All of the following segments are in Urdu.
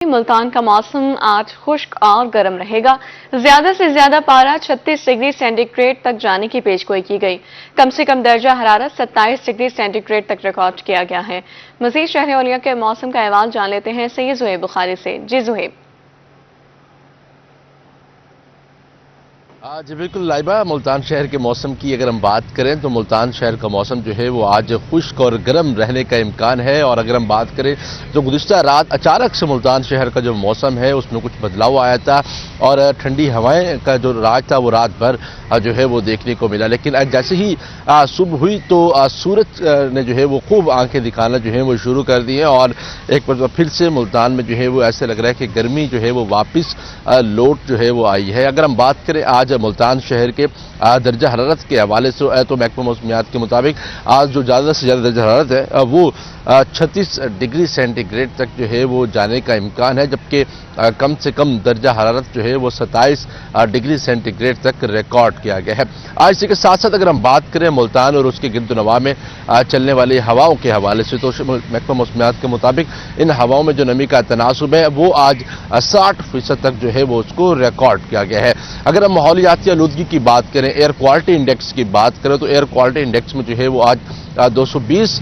ملتان کا موسم آج خشک اور گرم رہے گا۔ زیادہ سے زیادہ پارہ 36 ڈگری سینٹی گریڈ تک جانے کی پیشگوئی کی گئی۔ کم سے کم درجہ حرارت 27 ڈگری سینٹی گریڈ تک ریکارڈ کیا گیا ہے۔ مزید شہر اولیا کے موسم کا احوال جان لیتے ہیں سید زہیب بخاری سے۔ جی زہیب۔ جی بالکل لائبہ، ملتان شہر کے موسم کی اگر ہم بات کریں تو ملتان شہر کا موسم جو ہے وہ آج خشک اور گرم رہنے کا امکان ہے، اور اگر ہم بات کریں تو گزشتہ رات اچانک سے ملتان شہر کا جو موسم ہے اس میں کچھ بدلاؤ آیا تھا، اور ٹھنڈی ہوائیں کا جو راج تھا وہ رات بھر جو ہے وہ دیکھنے کو ملا، لیکن جیسے ہی صبح ہوئی تو سورج نے جو ہے وہ خوب آنکھیں دکھانا جو ہے وہ شروع کر دی ہے، اور ایک بار پھر سے ملتان میں جو ہے وہ ایسے لگ رہا ہے کہ گرمی جو ہے وہ واپس لوٹ جو ہے وہ آئی ہے۔ اگر ہم بات کریں آج ملتان شہر کے درجہ حرارت کے حوالے سے تو محکمہ موسمیات کے مطابق آج جو زیادہ سے زیادہ درجہ حرارت ہے وہ 36 ڈگری سینٹی گریڈ تک جو ہے وہ جانے کا امکان ہے، جبکہ کم سے کم درجہ حرارت جو ہے وہ 27 ڈگری سینٹی گریڈ تک ریکارڈ کیا گیا ہے۔ آج اسی کے ساتھ ساتھ اگر ہم بات کریں ملتان اور اس کے گرد و نواح میں چلنے والی ہواؤں کے حوالے سے تو محکمہ موسمیات کے مطابق ان ہواؤں میں جو نمی کا تناسب ہے وہ آج 60% تک جو ہے وہ اس کو ریکارڈ کیا گیا ہے۔ اگر ہم ماحولیاتی آلودگی کی بات کریں، ایئر کوالٹی انڈیکس کی بات کریں تو ایئر کوالٹی انڈیکس میں جو ہے وہ آج 220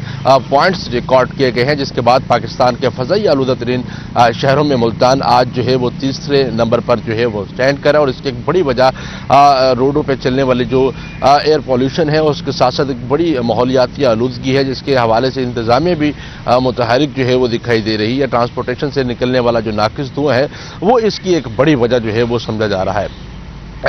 پوائنٹس ریکارڈ کیے گئے ہیں، جس کے بعد پاکستان کے فضائی آلودہ ترین شہروں میں ملتان آج جو ہے وہ تیسرے نمبر پر جو ہے وہ سٹینڈ کرا، اور اس کی ایک بڑی وجہ روڈوں پہ چلنے والی جو ایئر پولیوشن ہے اس کے ساتھ ساتھ ایک بڑی ماحولیاتی آلودگی ہے، جس کے حوالے سے انتظامیہ بھی متحرک جو ہے وہ دکھائی دے رہی ہے۔ ٹرانسپورٹیشن سے نکلنے والا جو ناقص دھواں ہے وہ اس کی ایک بڑی وجہ جو ہے وہ سمجھا جا رہا ہے۔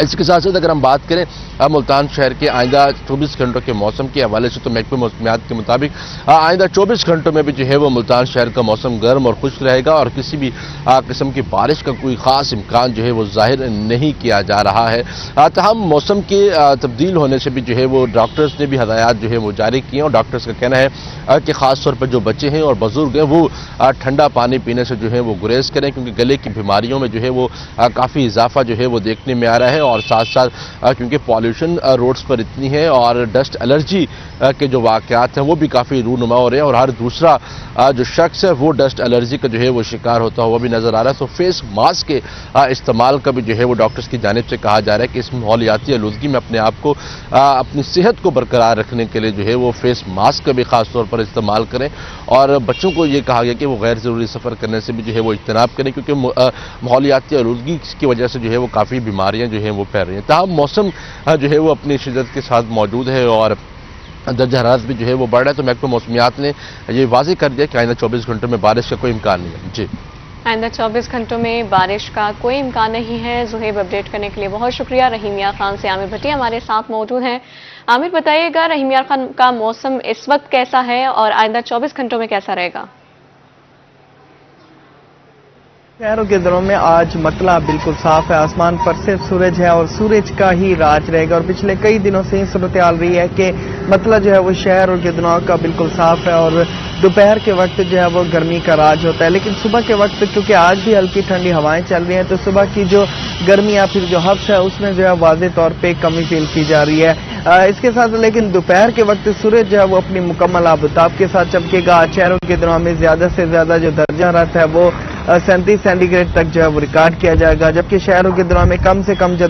اس کے ساتھ ساتھ اگر ہم بات کریں ملتان شہر کے آئندہ 24 گھنٹوں کے موسم کے حوالے سے تو محکمہ موسمیات کے مطابق آئندہ 24 گھنٹوں میں بھی جو ہے وہ ملتان شہر کا موسم گرم اور خشک رہے گا، اور کسی بھی قسم کی بارش کا کوئی خاص امکان جو ہے وہ ظاہر نہیں کیا جا رہا ہے۔ تاہم موسم کے تبدیل ہونے سے بھی جو ہے وہ ڈاکٹرز نے بھی ہدایات جو ہے وہ جاری کی ہیں، اور ڈاکٹرز کا کہنا ہے کہ خاص طور پر جو بچے ہیں اور بزرگ ہیں وہ ٹھنڈا پانی پینے سے جو ہے وہ گریز کریں، کیونکہ گلے کی بیماریوں میں جو ہے وہ کافی اضافہ جو ہے وہ دیکھنے میں آ رہا ہے، اور ساتھ ساتھ کیونکہ پالیوشن روڈز پر اتنی ہے اور ڈسٹ الرجی کے جو واقعات ہیں وہ بھی کافی رونما ہو رہے ہیں، اور ہر دوسرا جو شخص ہے وہ ڈسٹ الرجی کا جو ہے وہ شکار ہوتا ہوا بھی نظر آ رہا ہے۔ تو فیس ماسک کے استعمال کا بھی جو ہے وہ ڈاکٹرز کی جانب سے کہا جا رہا ہے کہ اس ماحولیاتی آلودگی میں اپنے آپ کو اپنی صحت کو برقرار رکھنے کے لیے جو ہے وہ فیس ماسک کا بھی خاص طور پر استعمال کریں، اور بچوں کو یہ کہا گیا کہ وہ غیر ضروری سفر کرنے سے بھی جو ہے وہ اجتناب کریں، کیونکہ ماحولیاتی آلودگی کی وجہ سے جو ہے وہ کافی بیماریاں جو ہیں وہ پھیل رہی ہیں۔ تاہم موسم جو ہے وہ اپنی شدت کے ساتھ موجود ہے اور درجہ حرارت بھی جو ہے وہ بڑھ رہا ہے، تو محکمہ موسمیات نے یہ واضح کر دیا کہ آئندہ 24 گھنٹوں میں بارش کا کوئی امکان نہیں ہے۔ جی آئندہ 24 گھنٹوں میں بارش کا کوئی امکان نہیں ہے۔ زہیب اپڈیٹ کرنے کے لیے بہت شکریہ۔ رحیم یار خان سے عامر بھٹی ہمارے ساتھ موجود ہیں۔ عامر بتائیے گا رحیم یار خان کا موسم اس وقت کیسا ہے اور آئندہ 24 گھنٹوں میں کیسا رہے گا؟ شہروں کے دنوں میں آج مطلع بالکل صاف ہے، آسمان پر صرف سورج ہے اور سورج کا ہی راج رہے گا، اور پچھلے کئی دنوں سے ہی صورتحال رہی ہے کہ مطلع جو ہے وہ شہر اور کے دنوں کا بالکل صاف ہے، اور دوپہر کے وقت جو ہے وہ گرمی کا راج ہوتا ہے، لیکن صبح کے وقت کیونکہ آج بھی ہلکی ٹھنڈی ہوائیں چل رہی ہیں تو صبح کی جو گرمی یا پھر جو حبس ہے اس میں جو ہے واضح طور پہ کمی فیل کی جا رہی ہے۔ اس کے ساتھ لیکن دوپہر کے وقت سورج جو ہے وہ اپنی مکمل آفتاب کے ساتھ چمکے گا۔ شہروں کے دنوں میں زیادہ سے زیادہ جو درجہ حرارت ہے وہ 37 سینٹی گریڈ تک جو ہے وہ ریکارڈ کیا جائے گا، جبکہ شہروں کے دنوں میں کم سے کم جو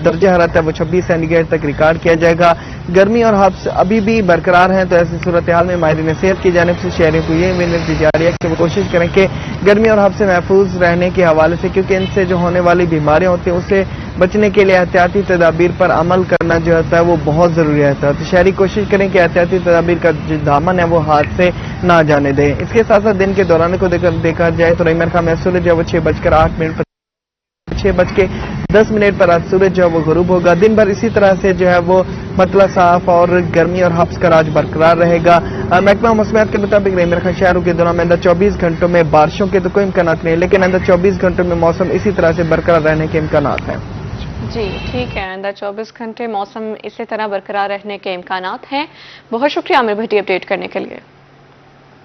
درجہ حرارت ہے وہ 26 سینٹی گریڈ تک ریکارڈ کیا جائے گا۔ گرمی اور حبس ابھی بھی برقرار ہیں، تو ایسی صورتحال میں ماہرین صحت کی جانب سے شہریوں کو یہ امید دی جا رہی ہے کہ وہ کوشش کریں کہ گرمی اور حبس سے محفوظ رہنے کے حوالے سے، کیونکہ ان سے جو ہونے والی بیماریاں ہوتی ہیں اس سے بچنے کے لیے احتیاطی تدابیر پر عمل کرنا جو ہوتا ہے وہ بہت ضروری ہوتا ہے۔ تو شہری کوشش کریں کہ احتیاطی تدابیر کا جو دامن ہے وہ ہاتھ سے نہ جانے دیں۔ اس کے ساتھ ساتھ دن کے دوران کو دیکھا جائے تو رحیم یار خان میں سورج جو ہے وہ 6:08 پر 6:10 پر آج سورج جو ہے وہ غروب ہوگا۔ دن بھر اسی طرح سے جو ہے وہ مطلع صاف اور گرمی اور حبس کا راج برقرار رہے گا۔ محکمہ موسمیات کے مطابق رحیم یار خان شہروں کے دنوں میں آئندہ 24 گھنٹوں میں بارشوں کے تو کوئی امکانات نہیں، لیکن آئندہ 24 گھنٹوں میں موسم اسی طرح سے برقرار رہنے کے امکانات ہیں۔ جی ٹھیک ہے، آئندہ 24 گھنٹے موسم اسی طرح برقرار رہنے کے امکانات ہیں۔ بہت شکریہ عامر بھٹی اپڈیٹ کرنے کے لیے۔